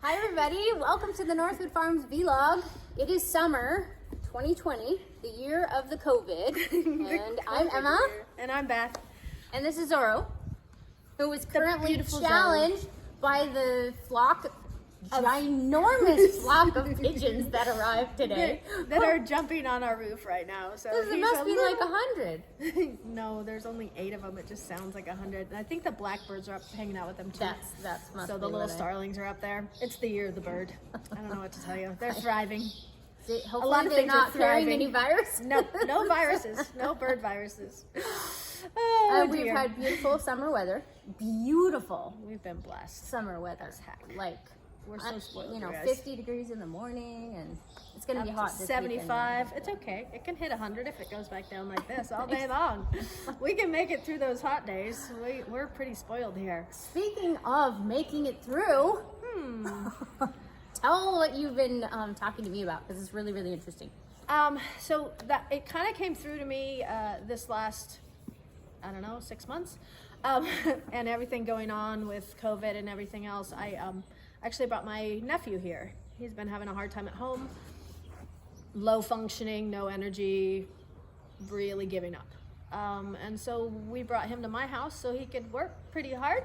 Hi everybody, welcome to the Northwood Farms vlog. It is summer 2020, the year of the COVID, and I'm Emma. And I'm Beth. And this is Zorro, who is currently challenged by the ginormous flock of pigeons that arrived today. That are jumping on our roof right now. So It must be like 100. No, there's only 8 of them. It just sounds like 100. And I think the blackbirds are up hanging out with them too. That's must so be the little what starlings are up there. It's the year of the bird. I don't know what to tell you. They're thriving. Hopefully a lot of they're things not are carrying thriving. any virus. No viruses. No bird viruses. Oh, We've dear. had beautiful summer weather. Beautiful We've been blessed. summer weather. As heck. Like, We're so spoiled. you know, you guys. 50 degrees in the morning, and it's going to be Up hot to this 75. weekend. It's okay. It can hit 100 if it goes back down like this all day long. We can make it through those hot days. We're pretty spoiled here. Speaking of making it through, tell what you've been talking to me about, because it's really, really interesting. So that it kind of came through to me this last, I don't know, 6 months, and everything going on with COVID and everything else. I actually brought my nephew here. He's been having a hard time at home, low functioning, no energy, really giving up. And so we brought him to my house so he could work pretty hard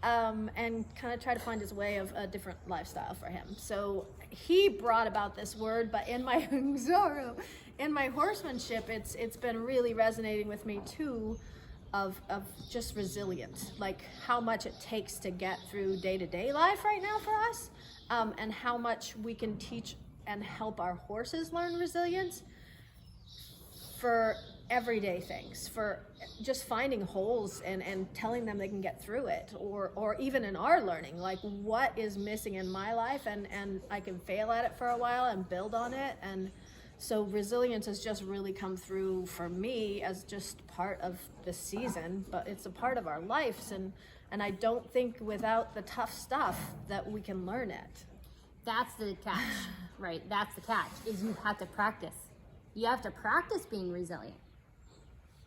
and kind of try to find his way of a different lifestyle for him. So he brought about this word, but in my Zorro, in my horsemanship, it's been really resonating with me too, of just resilience, like how much it takes to get through day-to-day life right now for us, and how much we can teach and help our horses learn resilience for everyday things, for just finding holes and telling them they can get through it, or even in our learning, like what is missing in my life, and I can fail at it for a while and build on it. And so resilience has just really come through for me as just part of the season, but it's a part of our lives, and I don't think without the tough stuff that we can learn it. That's the catch, right? That's the catch, is you have to practice. You have to practice being resilient.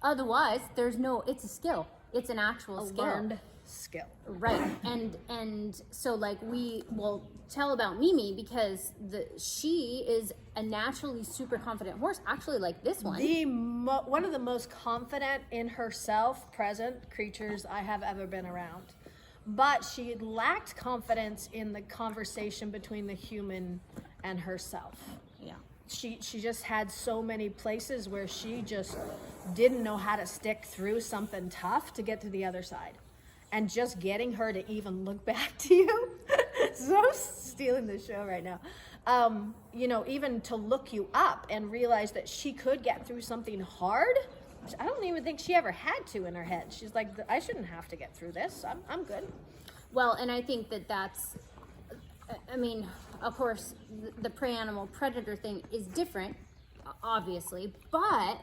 Otherwise, it's a skill. It's an actual skill. Learned skill. Right. And so like tell about Mimi, because she is a naturally super confident horse, actually, like this one. One of the most confident in herself present creatures I have ever been around. But she lacked confidence in the conversation between the human and herself. Yeah. She just had so many places where she just didn't know how to stick through something tough to get to the other side. And just getting her to even look back to you, so I'm stealing the show right now, even to look you up and realize that she could get through something hard. I don't even think she ever had to in her head. She's like, I shouldn't have to get through this. I'm good. Well, and I think that's, I mean, of course, the prey-animal predator thing is different, obviously, but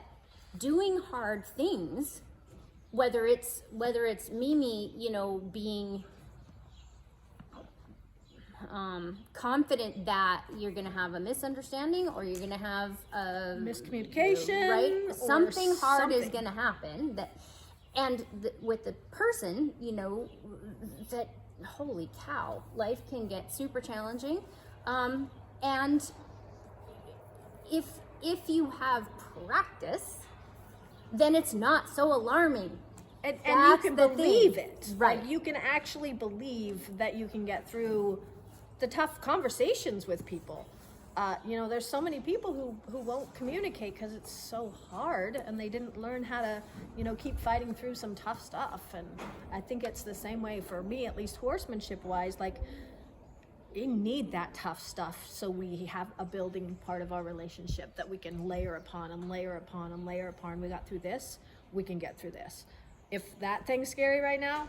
doing hard things, whether it's Mimi, being confident that you're going to have a misunderstanding, or you're going to have a miscommunication, right? Something hard is something. going to happen. With the person, that holy cow, life can get super challenging, and if you have practice, then it's not so alarming. And you can believe it. Right. Like, you can actually believe that you can get through the tough conversations with people. There's so many people who won't communicate because it's so hard, and they didn't learn how to, keep fighting through some tough stuff. And I think it's the same way for me, at least horsemanship wise. Like, you need that tough stuff so we have a building part of our relationship that we can layer upon and layer upon and layer upon. We got through this, we can get through this. If that thing's scary right now,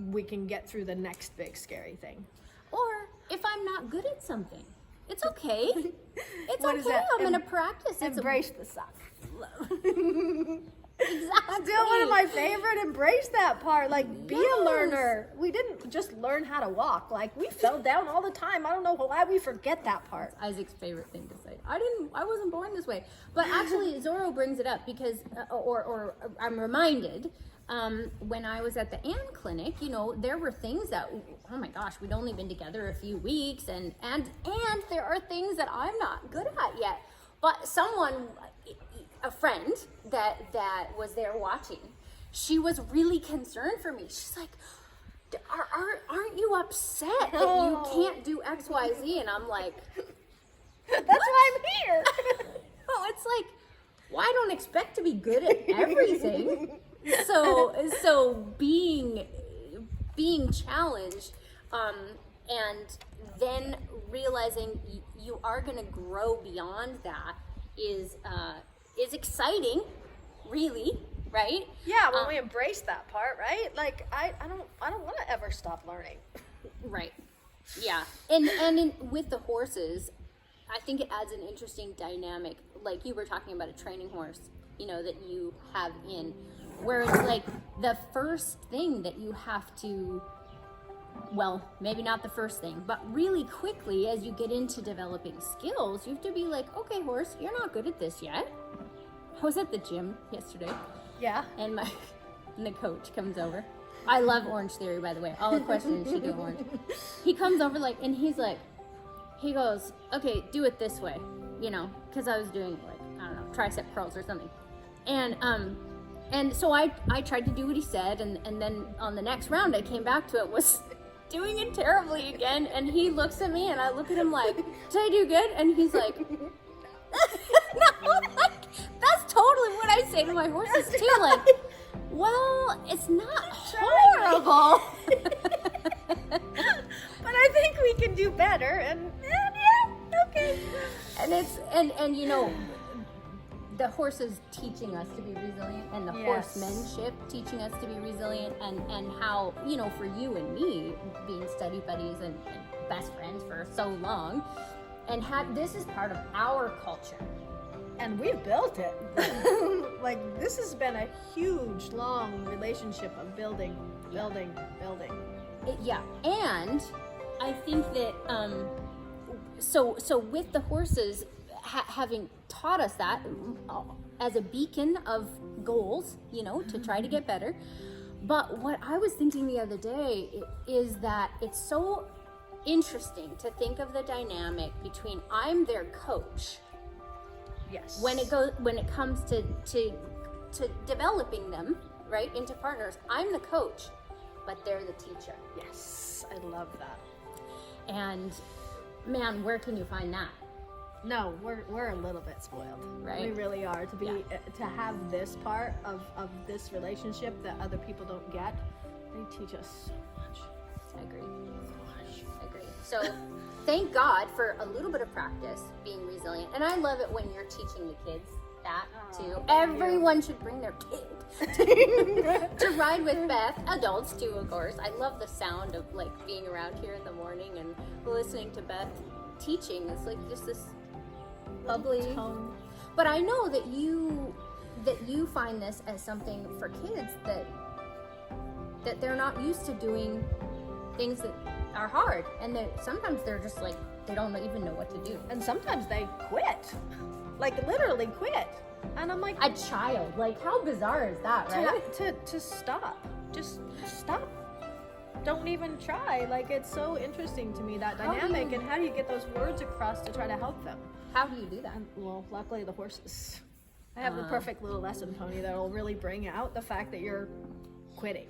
we can get through the next big scary thing. Or if I'm not good at something, it's okay. It's What is okay. that? I'm going to practice. Embrace the suck. Exactly. Still one of my favorite. Embrace that part. Like, be a learner. We didn't just learn how to walk. Like, we fell down all the time. I don't know why we forget that part. Isaac's favorite thing to say. I wasn't born this way. But actually, Zorro brings it up because, or I'm reminded when I was at the Ann Clinic, you know, there were things that, oh my gosh, we'd only been together a few weeks, and there are things that I'm not good at yet. But someone, a friend that was there watching, she was really concerned for me. She's like, aren't you upset that you can't do X, Y, Z? And I'm like, that's why I'm here. Oh, it's like, well, I don't expect to be good at everything. So being challenged, and then realizing you are going to grow beyond that is exciting, really, right? Yeah, when we embrace that part, right? Like I don't want to ever stop learning. Right. Yeah. And with the horses, I think it adds an interesting dynamic. Like you were talking about a training horse, you know, that you have in, where it's like the first thing that you have to, well, maybe not the first thing, but really quickly as you get into developing skills, you have to be like, okay, horse, you're not good at this yet. I was at the gym yesterday. Yeah. And the coach comes over. I love Orange Theory, by the way. All the questions should do Orange. He comes over and he goes, okay, do it this way, you know, because I was doing like, I don't know, tricep curls or something. And so I tried to do what he said, and then on the next round I came back to it, was doing it terribly again, and he looks at me and I look at him like, did I do good? And he's like, no, like, that's totally what I say to my horses too, like, well, it's not horrible. But I think we can do better, and yeah, okay. And it's and you know, the horses teaching us to be resilient, and the horsemanship teaching us to be resilient, and how, you know, for you and me being study buddies and best friends for so long, and this is part of our culture. And we've built it. Like, this has been a huge, long relationship of building. Yeah, and I think that so with the horses having taught us that as a beacon of goals, you know, to try to get better. But what I was thinking the other day is that it's so interesting to think of the dynamic between I'm their coach. Yes. When it comes to developing them, right, into partners, I'm the coach, but they're the teacher. Yes, I love that. And man, where can you find that? No, we're a little bit spoiled. Right. We really are, to be to have this part of this relationship that other people don't get. They teach us so much. I agree. So thank God for a little bit of practice being resilient. And I love it when you're teaching the kids that too. Everyone should bring their kid to ride with Beth. Adults too, of course. I love the sound of like being around here in the morning and listening to Beth teaching. It's like just this bubbly tone. But I know that you find this as something for kids that they're not used to doing things that are hard, and that sometimes they're just like, they don't even know what to do, and sometimes they quit, like literally quit. And I'm like, a child, like how bizarre is that, right? To stop, just stop, don't even try. Like, it's so interesting to me, that dynamic. And how do you get those words across to try to help them? How do you do that? Well, luckily the horses, I have the perfect little lesson pony that'll really bring out the fact that you're quitting.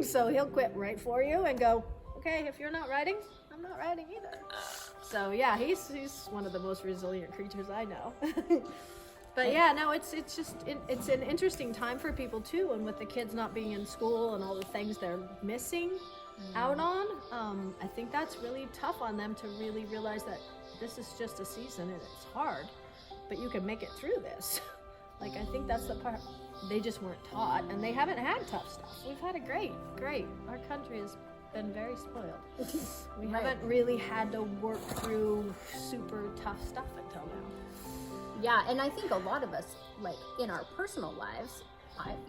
So he'll quit right for you and go, okay, if you're not riding, I'm not riding either. So yeah, he's one of the most resilient creatures I know. But yeah, no, it's an interesting time for people too, and with the kids not being in school and all the things they're missing out on, I think that's really tough on them to really realize that this is just a season and it's hard, but you can make it through this. Like, I think that's the part they just weren't taught, and they haven't had tough stuff. We've had a great, our country has been very spoiled. We haven't really had to work through super tough stuff until now. Yeah, and I think a lot of us, like in our personal lives,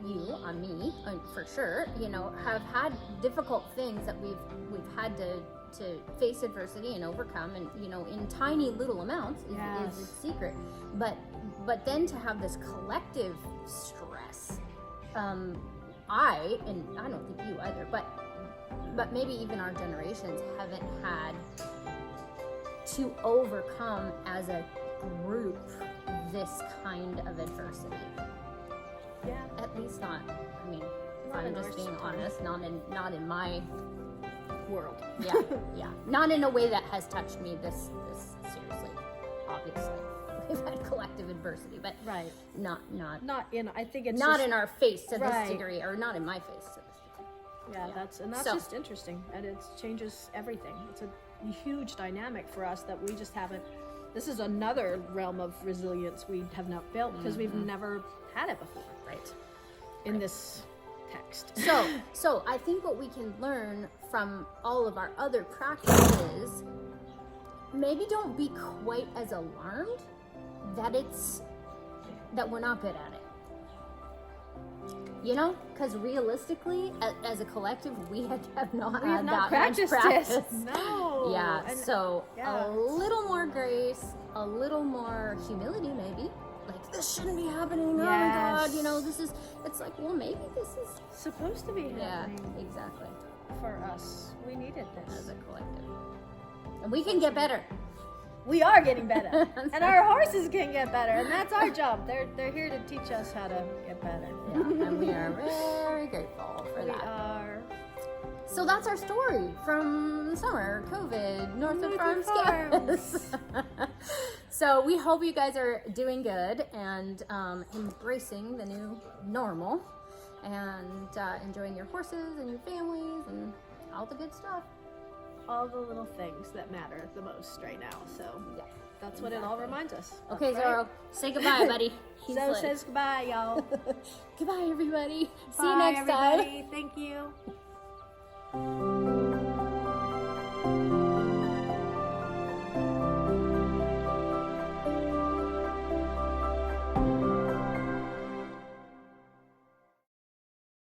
me, for sure, you know, have had difficult things that we've had to face adversity and overcome, and you know, in tiny little amounts is the secret. But then to have this collective stress, and I don't think you either, but maybe even our generations haven't had to overcome as a group this kind of adversity. Yeah. At least not, I mean, if Not I'm in just ours being time. honest, not in my World. yeah, yeah. Not in a way that has touched me this seriously, obviously. We've had collective adversity, but Right. not Not in. I think it's not just, in our face to Right. this degree, or not in my face to this degree. Yeah, Yeah. that's So- just interesting, and it changes everything. It's a huge dynamic for us that we just haven't. This is another realm of resilience we have not built because we've never had it before Right. in this text. So I think what we can learn from all of our other practices, maybe don't be quite as alarmed that we're not good at it. You know, because realistically, as a collective, we have not We have had not that much practiced practice. this. No. Yeah, And- so yeah. a little more grace, a little more humility, maybe. Like, this shouldn't be happening. Oh my God, you know, Yes. it's like, well, maybe this is. supposed to be Yeah, happening exactly. for us. We needed As this. a collective. And we can get better. We are getting better, and our horses can get better, and that's our job. They're here to teach us how to get better. Yeah, and we are very grateful for We that. are. So that's our story from the summer, COVID, Northwood Northwood Farms campus. So we hope you guys are doing good and embracing the new normal and enjoying your horses and your families and all the good stuff. All the little things that matter the most right now. So Yeah. that's what it all reminds us. of, Okay, right? Zorro, say goodbye, buddy. He's So like, says goodbye, y'all. goodbye, everybody. See you Bye, next time. everybody. Thank you.